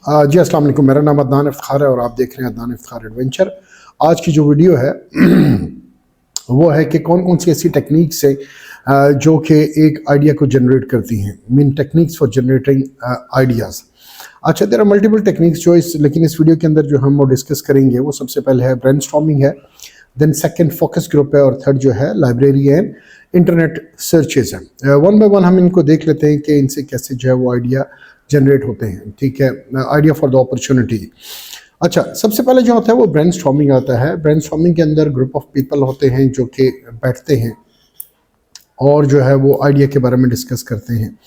जी अस्सलाम वालेकुम। मेरा नाम अदनान इफ्तिखार है और आप देख रहे हैं अदनान इफ्तिखार एडवेंचर। आज की जो वीडियो है वो है कि कौन कौन सी ऐसी टेक्निक्स है जो कि एक आइडिया को जनरेट करती हैं। Mean techniques for generating ideas. अच्छा, देयर आर मल्टीपल टेक्निक्स जो लेकिन इस वीडियो के अंदर जो हम वो डिस्कस करेंगे वो सबसे पहले है ब्रेनस्टॉर्मिंग है, देन सेकंड फोकस ग्रुप है और थर्ड जो है लाइब्रेरी एंड इंटरनेट सर्चेज है। वन बाय वन हम इनको देख लेते हैं कि इनसे कैसे जो है वो आइडिया जनरेट होते हैं। ठीक है, आइडिया फॉर द अपॉर्चुनिटी। अच्छा, सबसे पहले जो होता है वो ब्रेनस्टॉर्मिंग आता है। ब्रेनस्टॉर्मिंग के अंदर ग्रुप ऑफ पीपल होते हैं जो कि बैठते हैं और जो है वो आइडिया के बारे में डिस्कस करते हैं।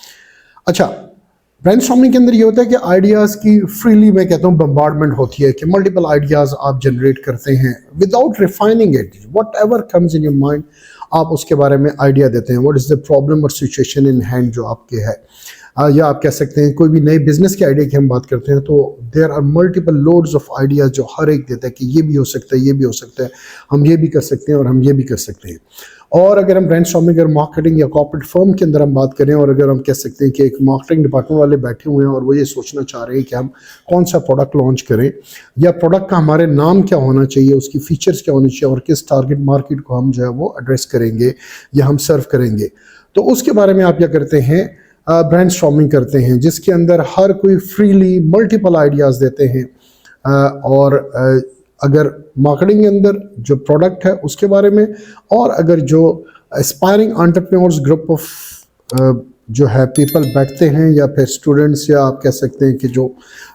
अच्छा, ब्रेनस्टॉर्मिंग के अंदर ये होता है कि आइडियाज़ की फ्रीली, मैं कहता हूँ, बम्बार्डमेंट होती है कि मल्टीपल आइडियाज़ आप जनरेट करते हैं without refining it. What ever comes in your mind आप उसके बारे में आइडिया देते हैं। व्हाट इज़ द प्रॉब्लम और सिचुएशन इन हैंड जो आपके है। या आप कह सकते हैं कोई भी नए बिजनेस के आइडिया की हम बात करते हैं तो there are multiple loads of ideas जो हर एक देता है कि ये भी हो सकता है, ये भी हो सकता है, हम ये भी कर सकते हैं और हम ये भी कर सकते हैं। और अगर हम ब्रेनस्टॉर्मिंग और मार्केटिंग या कॉर्पोरेट फर्म के अंदर हम बात करें और अगर हम कह सकते हैं कि एक मार्केटिंग डिपार्टमेंट वाले बैठे हुए हैं और वो ये सोचना चाह रहे हैं कि हम कौन सा प्रोडक्ट लॉन्च करें या प्रोडक्ट का हमारे नाम क्या होना चाहिए, उसकी फीचर्स क्या होनी चाहिए और किस टारगेट मार्केट को हम जो है वो एड्रेस करेंगे या हम सर्व करेंगे, तो उसके बारे में आप क्या करते हैं, ब्रेनस्टॉर्मिंग करते हैं, जिसके अंदर हर कोई फ्रीली मल्टीपल आइडियाज़ देते हैं। और अगर मार्केटिंग के अंदर जो प्रोडक्ट है उसके बारे में, और अगर जो एस्पायरिंग एंटरप्रेन्योर्स ग्रुप ऑफ जो है पीपल बैठते हैं या फिर स्टूडेंट्स या आप कह सकते हैं कि जो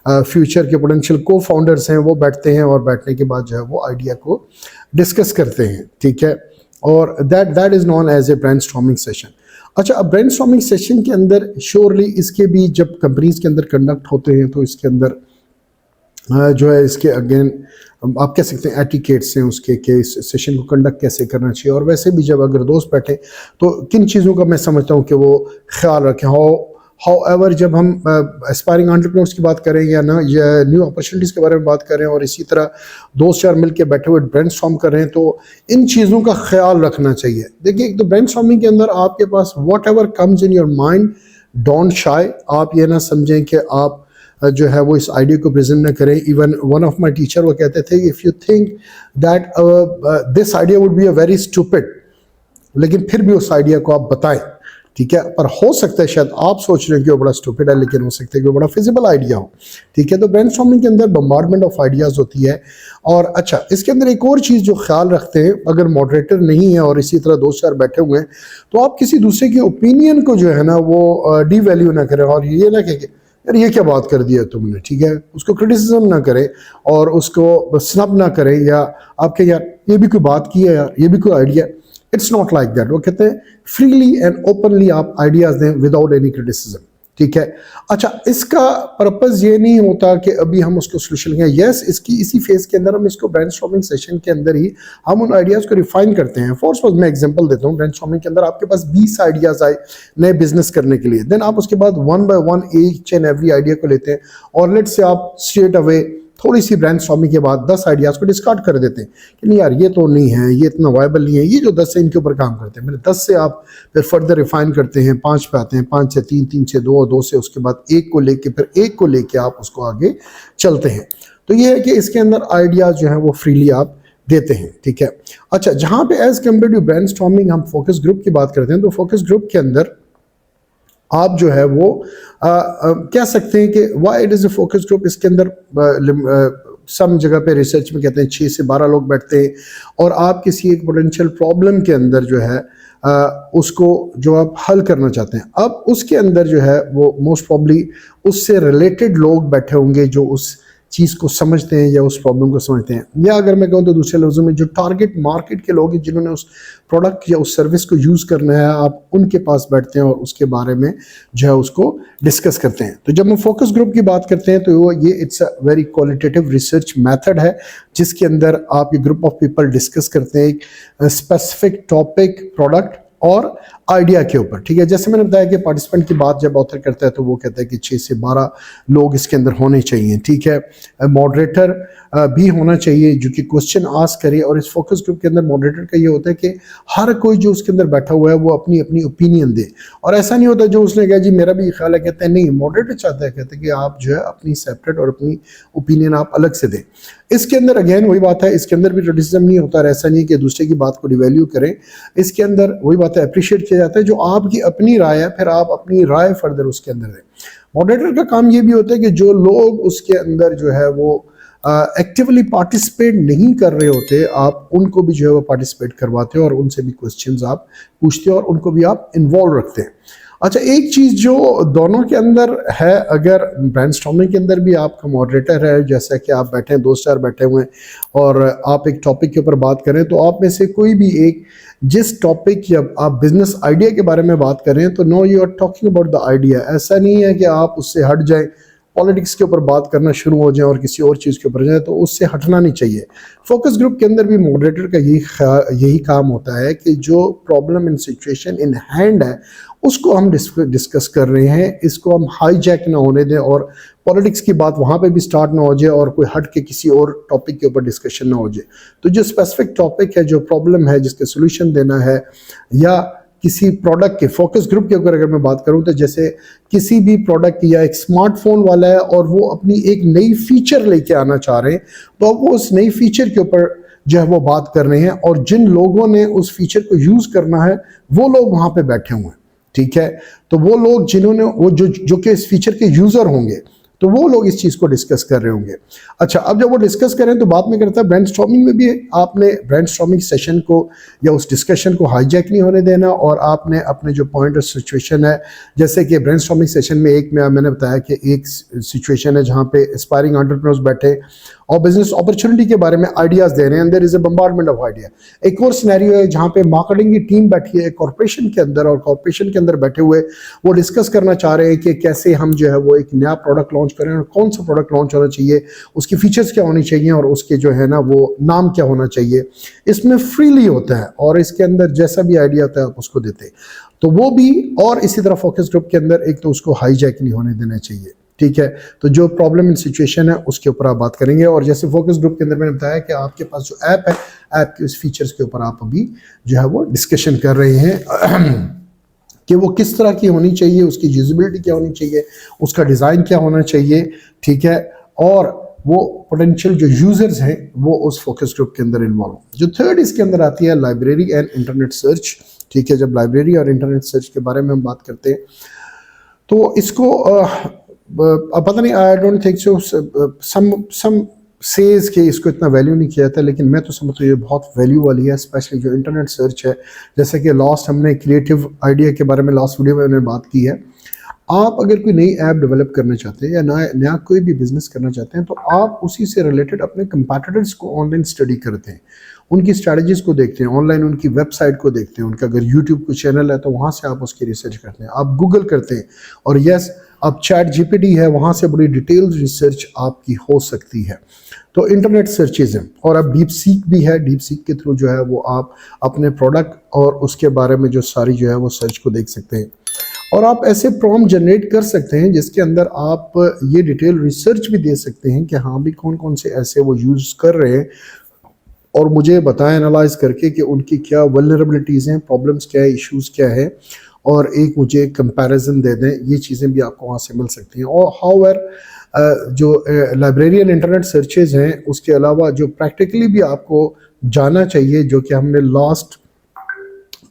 फ्यूचर के पोटेंशियल को फाउंडर्स हैं वो बैठते हैं और बैठने के बाद जो है वो आइडिया को डिस्कस करते हैं। ठीक है, और that is known as a brainstorming session. अच्छा, अब ब्रेनस्टॉर्मिंग सेशन के अंदर श्योरली इसके भी जब कंपनीज के अंदर कंडक्ट होते हैं तो इसके अंदर जो है इसके अगेन आप कह सकते हैं एटिकेट्स हैं उसके कि इस सेशन को कंडक्ट कैसे करना चाहिए। और वैसे भी जब अगर दोस्त बैठे तो किन चीज़ों का मैं समझता हूँ कि वो ख्याल रखें। हाउएवर जब हम एस्पायरिंग एंटरप्रेन्योर्स की बात करें या न्यू अपॉर्चुनिटीज़ के बारे में बात करें और इसी तरह दोस्त चार मिल के बैठे हुए ब्रेनस्टॉर्म कर रहे हैं तो इन चीज़ों का ख्याल रखना चाहिए। देखिए, एक तो ब्रेनस्टॉर्मिंग के अंदर आपके पास whatever comes in your mind, don't shy. आप ये ना समझें कि आप जो है वो इस आइडिया को प्रेजेंट न करें। Even one of my teacher वो कहते थे if you think that this idea would be a very stupid, लेकिन फिर भी उस आइडिया को आप बताएं। ठीक है, पर हो सकता है शायद आप सोच रहे हैं कि वो बड़ा स्टूपिड है लेकिन हो सकता है कि वो बड़ा फिजिबल आइडिया हो। ठीक है, तो ब्रेनस्टॉर्मिंग के अंदर बम्बार्डमेंट ऑफ आइडियाज़ होती है। और अच्छा, इसके अंदर एक और चीज़ जो ख्याल रखते हैं, अगर मॉडरेटर नहीं है और इसी तरह दोस्त चार बैठे हुए हैं तो आप किसी दूसरे के ओपिनियन को जो है ना वो डीवैल्यू ना करें और ये ना कहें यार ये क्या बात कर दिया तुमने। ठीक है, उसको क्रिटिसिज्म ना करें और उसको स्नब ना करें या आप कहें यार ये भी कोई बात की है, यार ये भी कोई idea. It's not like that. वो कहते हैं फ्रीली एंड ओपनली आप आइडियाज़ दें विदाउट एनी क्रिटिसिज्म। ठीक है, अच्छा, इसका पर्पज़ ये नहीं होता कि अभी हम उसको सोल्यूशन लेंगे। यस, इसकी इसी फेज़ के अंदर हम इसको ब्रेनस्टॉर्मिंग सेशन के अंदर ही हम उन आइडियाज़ को रिफाइन करते हैं। फॉर सपोज मैं एग्जांपल देता हूँ, ब्रेनस्टॉर्मिंग के अंदर आपके पास 20 आइडियाज़ आए नए बिजनेस करने के लिए, देन आप उसके बाद one by one each and every idea को लेते हैं और लेट्स से आप स्ट्रेट अवे थोड़ी सी ब्रेनस्टॉर्मिंग के बाद 10 आइडियाज़ को डिस्कार्ड कर देते हैं कि नहीं यार ये तो नहीं है, ये इतना वायबल नहीं है, ये जो 10 है इनके ऊपर काम करते हैं। मेरे 10 से आप फिर फर्दर रिफाइन करते हैं, 5 पे आते हैं, 5 से 3, 3 से 2, 2 से उसके बाद 1 को लेके फिर 1 को लेके आप उसको आगे चलते हैं। तो ये है कि इसके अंदर आइडियाज़ जो है वो फ्रीली आप देते हैं। ठीक है, अच्छा, जहाँ पे एज कम्पेयर टू ब्रेनस्टॉर्मिंग हम फोकस ग्रुप की बात करते हैं तो फोकस ग्रुप के अंदर आप जो है वो कह सकते हैं कि why it is a focus group. इसके अंदर सब जगह पे रिसर्च में कहते हैं 6 से 12 लोग बैठते हैं और आप किसी एक पोटेंशियल प्रॉब्लम के अंदर जो है उसको जो आप हल करना चाहते हैं, अब उसके अंदर जो है वो मोस्ट प्रॉब्ली उससे रिलेटेड लोग बैठे होंगे जो उस चीज़ को समझते हैं या उस प्रॉब्लम को समझते हैं। या अगर मैं कहूँ तो दूसरे लफ्ज़ों में जो टारगेट मार्केट के लोग हैं जिन्होंने उस प्रोडक्ट या उस सर्विस को यूज़ करना है, आप उनके पास बैठते हैं और उसके बारे में जो है उसको डिस्कस करते हैं। तो जब हम फोकस ग्रुप की बात करते हैं तो ये it's a very qualitative research method है जिसके अंदर आप ये ग्रुप ऑफ पीपल डिस्कस करते हैं एक स्पेसिफिक टॉपिक, प्रोडक्ट और आइडिया के ऊपर, ठीक है। जैसे मैंने बताया कि पार्टिसिपेंट की बात जब ऑथर करता है तो वो कहता है कि 6 से 12 लोग इसके अंदर होने चाहिए, ठीक है। मॉडरेटर भी होना चाहिए जो कि क्वेश्चन आस्क करे, और इस फोकस ग्रुप के अंदर मॉडरेटर का ये होता है कि हर कोई जो उसके अंदर बैठा हुआ है वो अपनी अपनी ओपिनियन दे, और ऐसा नहीं होता जो उसने कहा जी मेरा भी ख्याल है, कहते हैं नहीं, मॉडरेटर चाहता है, कहते हैं कि आप जो है अपनी सेपरेट और अपनी ओपिनियन आप अलग से दें। इसके अंदर अगेन वही बात है, इसके अंदर भी क्रिटिसिज्म नहीं होता, ऐसा नहीं कि दूसरे की बात को डिवैल्यू करें, इसके अंदर वही बात है, अप्रिशिएट किया जाता है जो आपकी अपनी राय है, फिर आप अपनी राय फर्दर उसके अंदर दें। मॉडरेटर का काम ये भी होता है कि जो लोग उसके अंदर जो है वो एक्टिवली पार्टिसिपेट नहीं कर रहे होते, आप उनको भी जो है वो पार्टिसिपेट करवाते हो और उनसे भी क्वेश्चंस आप पूछते हो और उनको भी आप इन्वॉल्व रखते हैं। अच्छा, एक चीज़ जो दोनों के अंदर है, अगर ब्रेनस्टॉर्मिंग के अंदर भी आपका मॉडरेटर है, जैसा कि आप बैठे हैं, 2 स्टार बैठे हुए हैं और आप एक टॉपिक के ऊपर बात करें, तो आप में से कोई भी एक जिस टॉपिक या आप बिजनेस आइडिया के बारे में बात करें तो no you are talking about the idea, ऐसा नहीं है कि आप उससे हट जाएं, पॉलिटिक्स के ऊपर बात करना शुरू हो जाए और किसी और चीज़ के ऊपर जाए, तो उससे हटना नहीं चाहिए। फोकस ग्रुप के अंदर भी मॉडरेटर का यही काम होता है कि जो problem in situation in hand है उसको हम डिस्कस कर रहे हैं, इसको हम हाईजैक ना होने दें और पॉलिटिक्स की बात वहाँ पे भी स्टार्ट ना हो जाए और कोई हट के किसी और टॉपिक के ऊपर डिस्कशन ना हो जाए। तो जो स्पेसिफिक टॉपिक है, जो प्रॉब्लम है, जिसके सोल्यूशन देना है, या किसी प्रोडक्ट के फोकस ग्रुप के ऊपर अगर मैं बात करूं तो जैसे किसी भी प्रोडक्ट या एक स्मार्टफोन वाला है और वो अपनी एक नई फीचर लेके आना चाह रहे हैं, तो अब वो उस नई फीचर के ऊपर जो है वो बात कर रहे हैं, और जिन लोगों ने उस फीचर को यूज करना है वो लोग वहां पे बैठे हुए हैं, ठीक है। तो वो लोग जिन्होंने वो जो कि इस फीचर के यूजर होंगे, तो वो लोग इस चीज़ को डिस्कस कर रहे होंगे। अच्छा, अब जब वो डिस्कस करें तो बात में करता है ब्रेनस्टॉर्मिंग में भी आपने ब्रेनस्टॉर्मिंग सेशन को या उस डिस्कशन को हाईजैक नहीं होने देना, और आपने अपने जो पॉइंट और सिचुएशन है, जैसे कि ब्रेनस्टॉर्मिंग सेशन में एक में मैंने बताया कि एक सिचुएशन है जहाँ पे एस्पायरिंग एंटरप्रेन्योर्स बैठे और बिजनेस अपॉर्चुनिटी के बारे में आइडियाज दे रहे हैं, there is a bombardment of idea. एक और सिनेरियो है जहाँ पे मार्केटिंग की टीम बैठी है कॉर्पोरेशन के अंदर, और कॉर्पोरेशन के अंदर बैठे हुए वो डिस्कस करना चाह रहे हैं कि कैसे हम जो है वो एक नया प्रोडक्ट लॉन्च करें, और कौन सा प्रोडक्ट लॉन्च होना चाहिए, उसकी फीचर्स क्या होनी चाहिए, और उसके जो है ना वो नाम क्या होना चाहिए। इसमें फ्रीली होता है और इसके अंदर जैसा भी आइडिया होता है आप उसको देते, तो वो भी। और इसी तरह फोकस ग्रुप के अंदर एक तो उसको हाईजैक नहीं होने देना चाहिए, ठीक है। तो जो प्रॉब्लम इन सिचुएशन है उसके ऊपर आप बात करेंगे, और जैसे फोकस ग्रुप के अंदर मैंने बताया कि आपके पास जो ऐप है, ऐप के उस फीचर्स के ऊपर आप अभी जो है वो डिस्कशन कर रहे हैं कि वो किस तरह की होनी चाहिए, उसकी यूजिबिलिटी क्या होनी चाहिए, उसका डिज़ाइन क्या होना चाहिए, ठीक है। और वो पोटेंशियल जो यूजर्स हैं वो उस फोकस ग्रुप के अंदर इन्वॉल्व। जो थर्ड इसके अंदर आती है लाइब्रेरी एंड इंटरनेट सर्च, ठीक है। जब लाइब्रेरी और इंटरनेट सर्च के बारे में हम बात करते हैं तो इसको पता नहीं, I don't think so, some says के इसको इतना वैल्यू नहीं किया जाता, लेकिन मैं तो समझता हूँ ये बहुत वैल्यू वाली है, स्पेशली जो इंटरनेट सर्च है। जैसे कि लास्ट हमने क्रिएटिव आइडिया के बारे में लास्ट वीडियो में हमने बात की है। आप अगर कोई नई ऐप डेवलप करना चाहते हैं या नया कोई भी बिजनेस करना चाहते हैं, तो आप उसी से रिलेटेड अपने कंपैटिटर्स को ऑनलाइन स्टडी करते हैं, उनकी स्ट्रैटेजीज को देखते हैं, ऑनलाइन उनकी वेबसाइट को देखते हैं, उनका अगर यूट्यूब को चैनल है तो वहाँ से आप उसकी रिसर्च करते हैं, आप गूगल करते हैं, और यस अब चैट जीपीटी है, वहाँ से बड़ी डिटेल रिसर्च आपकी हो सकती है। तो इंटरनेट सर्चेज हैं, और अब डीप सीक भी है, डीप सीक के थ्रू जो है वो आप अपने प्रोडक्ट और उसके बारे में जो सारी जो है वो सर्च को देख सकते हैं, और आप ऐसे प्रॉम्प्ट जनरेट कर सकते हैं जिसके अंदर आप ये डिटेल रिसर्च भी दे सकते हैं कि हाँ भी कौन कौन से ऐसे वो यूज़ कर रहे हैं, और मुझे बताएं एनालाइज करके कि उनकी क्या वल्नरेबिलिटीज़ हैं, प्रॉब्लम्स क्या है, इश्यूज़ क्या है, और एक मुझे कंपैरिजन दे दें। ये चीज़ें भी आपको वहाँ से मिल सकती हैं। और हाउएवर जो लाइब्रेरियन इंटरनेट सर्चेज हैं, उसके अलावा जो प्रैक्टिकली भी आपको जाना चाहिए, जो कि हमने लास्ट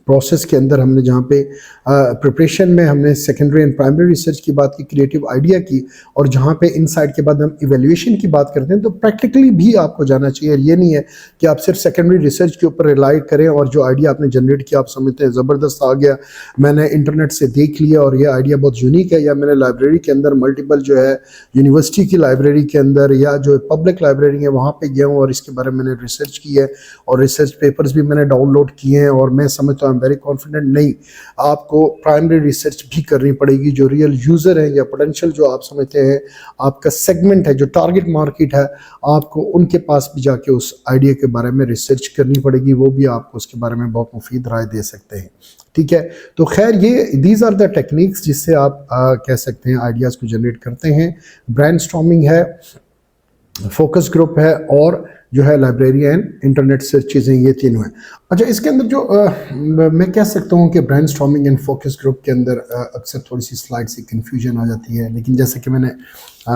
प्रोसेस के अंदर हमने जहाँ पे प्रिपरेशन में हमने सेकेंडरी एंड प्राइमरी रिसर्च की बात की, क्रिएटिव आइडिया की, और जहाँ पे इनसाइट के बाद हम इवैल्यूएशन की बात करते हैं, तो प्रैक्टिकली भी आपको जाना चाहिए। ये नहीं है कि आप सिर्फ सेकेंडरी रिसर्च के ऊपर रिलाई करें और जो आइडिया आपने जनरेट किया आप समझते हैं ज़बरदस्त आ गया, मैंने इंटरनेट से देख लिया और ये आइडिया बहुत यूनिक है, या मैंने लाइब्रेरी के अंदर मल्टीपल जो है यूनिवर्सिटी की लाइब्रेरी के अंदर या जो पब्लिक लाइब्रेरी है वहाँ पर गया हूँ और इसके बारे में मैंने रिसर्च की है, और रिसर्च पेपर्स भी मैंने डाउनलोड किए हैं, और मैं समझता हूँ वेरी कॉन्फिडेंट, नहीं, आपको प्राइमरी रिसर्च भी करनी पड़ेगी। जो रियल यूज़र है या पोटेंशियल जो आप समझते हैं आपका सेगमेंट है, जो टारगेट मार्केट है, आपको उनके पास भी जाके उस आइडिया के बारे में रिसर्च करनी पड़ेगी, वो भी आपको उसके बारे में बहुत मुफीद राय दे सकते हैं। ठीक है, तो खैर ये दीज आर द टेक्निक्स जिससे आप कह सकते हैं आइडियाज़ को जनरेट करते हैं। ब्रेनस्टॉर्मिंग है, फोकस ग्रुप है, और जो है लाइब्रेरी एंड इंटरनेट सर्च चीज़ें, ये तीनों हैं। अच्छा, इसके अंदर जो मैं कह सकता हूँ कि ब्रेनस्टॉर्मिंग एंड फोकस ग्रुप के अंदर अक्सर थोड़ी सी स्लाइड से कन्फ्यूजन आ जाती है, लेकिन जैसे कि मैंने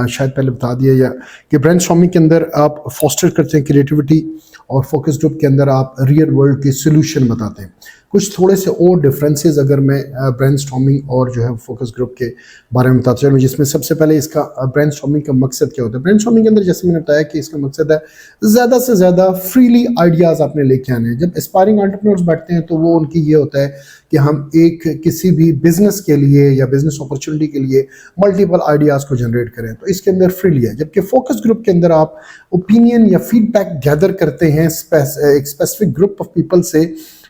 शायद पहले बता दिया या कि ब्रेनस्टॉर्मिंग के अंदर आप फोस्टर करते हैं क्रिएटिविटी, और फोकस ग्रुप के अंदर आप रियल वर्ल्ड के सोल्यूशन बताते हैं। कुछ थोड़े से और डिफरेंसेस अगर मैं ब्रेनस्टॉर्मिंग और जो है फोकस ग्रुप के बारे में बताता चलूँ, जिसमें सबसे पहले इसका ब्रेनस्टॉर्मिंग का मकसद क्या होता है। ब्रेनस्टॉर्मिंग के अंदर जैसे मैंने बताया कि इसका मकसद है ज़्यादा से ज़्यादा फ्रीली आइडियाज़ आपने लेके आने हैं। जब एस्पायरिंग एंटरप्रेन्योर्स बैठते हैं तो वो उनकी ये होता है कि हम एक किसी भी बिजनेस के लिए या बिजनेस अपॉर्चुनिटी के लिए मल्टीपल आइडियाज़ को जनरेट करें, तो इसके अंदर फ्रीली है। जबकि फोकस ग्रुप के अंदर आप ओपिनियन या फीडबैक गैदर करते हैं एक स्पेसिफिक ग्रुप ऑफ पीपल से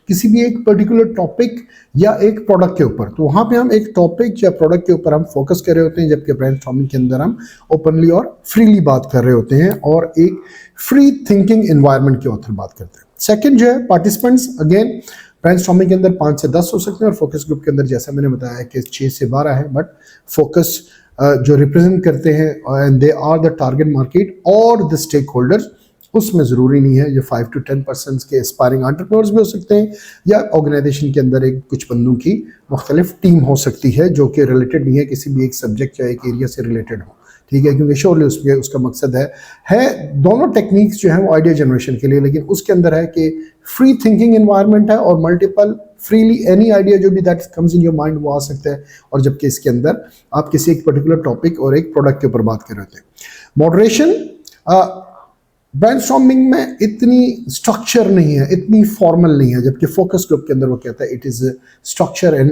किसी भी एक पर्टिकुलर टॉपिक या एक प्रोडक्ट के ऊपर, तो वहाँ पे हम एक टॉपिक या प्रोडक्ट के ऊपर हम फोकस कर रहे होते हैं, जबकि ब्रेनस्टॉर्मिंग के अंदर हम ओपनली और फ्रीली बात कर रहे होते हैं और एक फ्री थिंकिंग एनवायरनमेंट के ऊपर बात करते हैं। सेकंड जो है पार्टिसिपेंट्स, अगेन ब्रेनस्टॉर्मिंग के अंदर 5 से 10 हो सकते हैं और फोकस ग्रुप के अंदर जैसा मैंने बताया कि 6 से 12 है, बट फोकस जो रिप्रेजेंट करते हैं and they are the target market और द स्टेक होल्डर्स, उसमें ज़रूरी नहीं है, ये 5 to 10% के एस्पायरिंग एंटरप्रेन्योर्स भी हो सकते हैं, या ऑर्गेनाइजेशन के अंदर एक कुछ बंदों की मुख्तलिफ टीम हो सकती है जो कि रिलेटेड नहीं है किसी भी एक सब्जेक्ट या एक एरिया से रिलेटेड हो। ठीक है, क्योंकि श्योरली उसका मकसद है दोनों टेक्निक्स जो है वो आइडिया जनरेशन के लिए, लेकिन उसके अंदर है कि फ्री थिंकिंग एनवायरनमेंट है और मल्टीपल फ्रीली एनी आइडिया जो भी that comes in your mind वो आ सकता है, और जबकि इसके अंदर आप किसी एक पर्टिकुलर टॉपिक और एक प्रोडक्ट के ऊपर बात कर रहे होते हैं। मॉडरेशन, ब्रेनस्टॉर्मिंग में इतनी स्ट्रक्चर नहीं है, इतनी फॉर्मल नहीं है, जबकि फोकस ग्रुप के अंदर वो कहता है इट इज़ स्ट्रक्चर एंड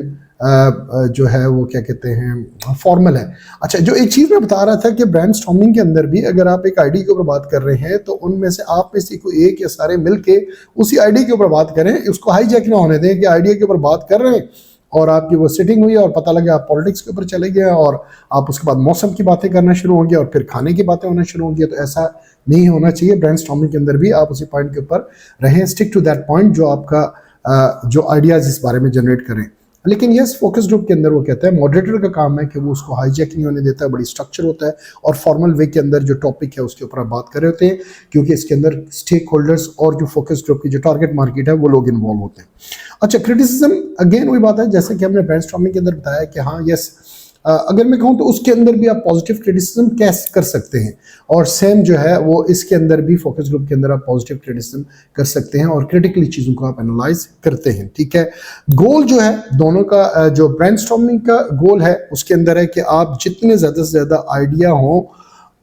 जो है वो क्या कहते हैं फॉर्मल है। अच्छा, जो एक चीज़ मैं बता रहा था कि ब्रेनस्टॉर्मिंग के अंदर भी अगर आप एक आइडिया के ऊपर बात कर रहे हैं तो उनमें से आप में से कोई एक या सारे मिलके उसी आइडिया के ऊपर बात करें, उसको हाईजैक ना होने दें कि आइडिया के ऊपर बात कर रहे हैं और आपकी वो सिटिंग हुई और पता लगे आप पॉलिटिक्स के ऊपर चले गए और आप उसके बाद मौसम की बातें करना शुरू होंगे और फिर खाने की बातें होना शुरू होंगी। तो ऐसा नहीं होना चाहिए। ब्रेनस्टॉर्मिंग के अंदर भी आप उसी पॉइंट के ऊपर रहें, स्टिक टू दैट पॉइंट जो आपका जो आइडियाज़ इस बारे में जनरेट करें। लेकिन यस, फोकस ग्रुप के अंदर वो कहता है मॉडरेटर का काम है कि वो उसको हाईजैक नहीं होने देता है, बड़ी स्ट्रक्चर होता है और फॉर्मल वे के अंदर जो टॉपिक है उसके ऊपर आप बात कर रहे होते हैं, क्योंकि इसके अंदर स्टेक होल्डर्स और जो फोकस ग्रुप की जो टारगेट मार्केट है वो लोग इन्वॉल्व होते हैं। अच्छा, क्रिटिसिज्म, अगेन वही बात है जैसे कि हमने ब्रेनस्टॉर्मिंग के अंदर बताया कि हाँ यस, अगर मैं कहूँ तो उसके अंदर भी आप पॉजिटिव क्रिटिसिज्म कैसे कर सकते हैं, और सेम जो है वो इसके अंदर भी फोकस ग्रुप के अंदर आप पॉजिटिव क्रिटिसिज्म कर सकते हैं और क्रिटिकली चीज़ों को आप एनालाइज करते हैं। ठीक है, गोल जो है दोनों का, जो ब्रेनस्टॉर्मिंग का गोल है उसके अंदर है कि आप जितने ज़्यादा से ज़्यादा आइडिया हो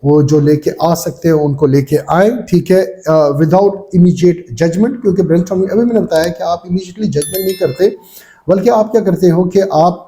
वो जो लेके आ सकते हैं उनको लेके आए। ठीक है, विदाउट इमीडिएट जजमेंट, क्योंकि ब्रेनस्टॉर्मिंग अभी मैंने बताया कि आप इमीडिएटली जजमेंट नहीं करते, बल्कि आप क्या करते हो कि आप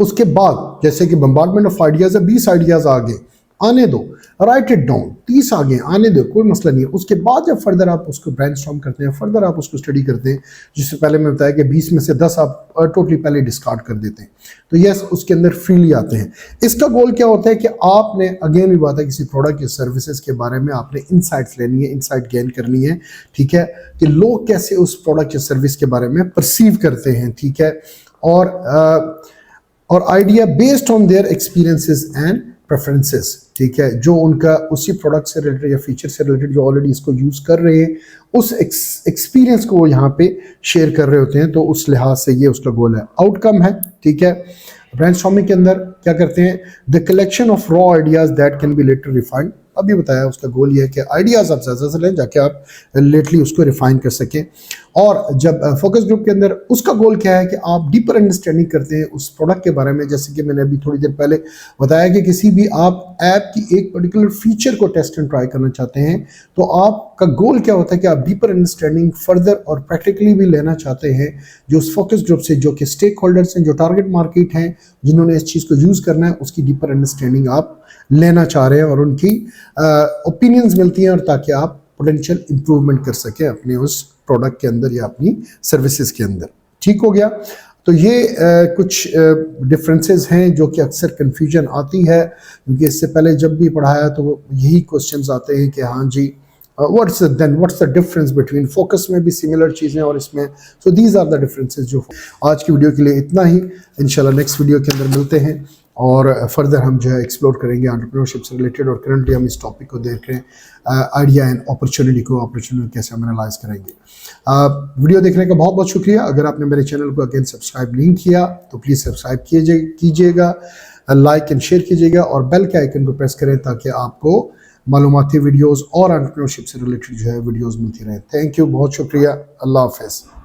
उसके बाद जैसे कि बम्बार्डमेंट ऑफ आइडियाज़ है, 20 आइडियाज़ आ गए, आने दो, राइट इट डाउन, 30 आ गए, आने दो, कोई मसला नहीं है। उसके बाद जब फर्दर आप उसको ब्रेनस्टॉर्म करते हैं, फर्दर आप उसको स्टडी करते हैं, जिससे पहले मैं बताया कि 20 में से 10 आप टोटली पहले डिस्कार्ड कर देते हैं, तो यस उसके अंदर फ्रीली आते हैं। इसका गोल क्या होता है कि आपने अगेन भी बात है किसी प्रोडक्ट या सर्विसेज के बारे में आपने इंसाइट्स लेनी है, इंसाइट गेन करनी है। ठीक है, कि लोग कैसे उस प्रोडक्ट या सर्विस के बारे में परसीव करते हैं। ठीक है, और idea based on their experiences and preferences. ठीक है, जो उनका उसी प्रोडक्ट से रिलेटेड या फीचर से रिलेटेड जो ऑलरेडी इसको यूज़ कर रहे हैं उस एक्सपीरियंस को वो यहाँ पे शेयर कर रहे होते हैं, तो उस लिहाज से ये उसका गोल है। आउटकम है, ठीक है, ब्रेनस्टॉर्मिंग के अंदर क्या करते हैं, the collection of raw ideas that can be later refined. अभी बताया उसका गोल ये है कि आइडियाज़ आप ज़्यादा से लें जाके आप लेटली उसको रिफाइन कर सकें। और जब फोकस ग्रुप के अंदर उसका गोल क्या है कि आप डीपर अंडरस्टैंडिंग करते हैं उस प्रोडक्ट के बारे में। जैसे कि मैंने अभी थोड़ी देर पहले बताया कि किसी भी आप ऐप की एक पर्टिकुलर फीचर को टेस्ट एंड ट्राई करना चाहते हैं, तो आपका गोल क्या होता है कि आप डीपर अंडरस्टैंडिंग फर्दर और प्रैक्टिकली भी लेना चाहते हैं जो उस फोकस ग्रुप से, जो कि स्टेक होल्डर्स हैं, जो टारगेट मार्केट हैं, जिन्होंने इस चीज़ को यूज़ करना है, उसकी डीपर अंडरस्टैंडिंग आप लेना चाह रहे हैं और उनकी ओपिनियंस मिलती हैं, और ताकि आप पोटेंशियल इंप्रूवमेंट कर सकें अपने उस प्रोडक्ट के अंदर या अपनी सर्विसेज के अंदर। ठीक हो गया। तो ये कुछ डिफरेंसेस हैं जो कि अक्सर कन्फ्यूजन आती है, क्योंकि इससे पहले जब भी पढ़ाया तो यही क्वेश्चंस आते हैं कि हाँ जी what's the difference between, focus में भी सिमिलर चीज़ें और इसमें, so these are the differences. जो आज की वीडियो के लिए इतना ही, इंशाल्लाह नेक्स्ट वीडियो के अंदर मिलते हैं और फर्दर हम जो है एक्सप्लोर करेंगे एंटरप्रेन्योरशिप से रिलेटेड, और करंटली हम इस टॉपिक को देख रहे हैं आइडिया एंड अपॉर्चुनिटी कैसे हम एनालाइज करेंगे। वीडियो देखने का बहुत बहुत शुक्रिया। अगर आपने मेरे चैनल को अगेन सब्सक्राइब नहीं किया तो प्लीज़ सब्सक्राइब कीजिएगा, लाइक एंड शेयर कीजिएगा और बेल के आइकन को प्रेस करें ताकि आपको मालूमाती वीडियोस और एंटरप्रेन्योरशिप से रिलेटेड जो है वीडियोस मिलती रहे। थैंक यू, बहुत शुक्रिया, अल्लाह हाफ़िज़।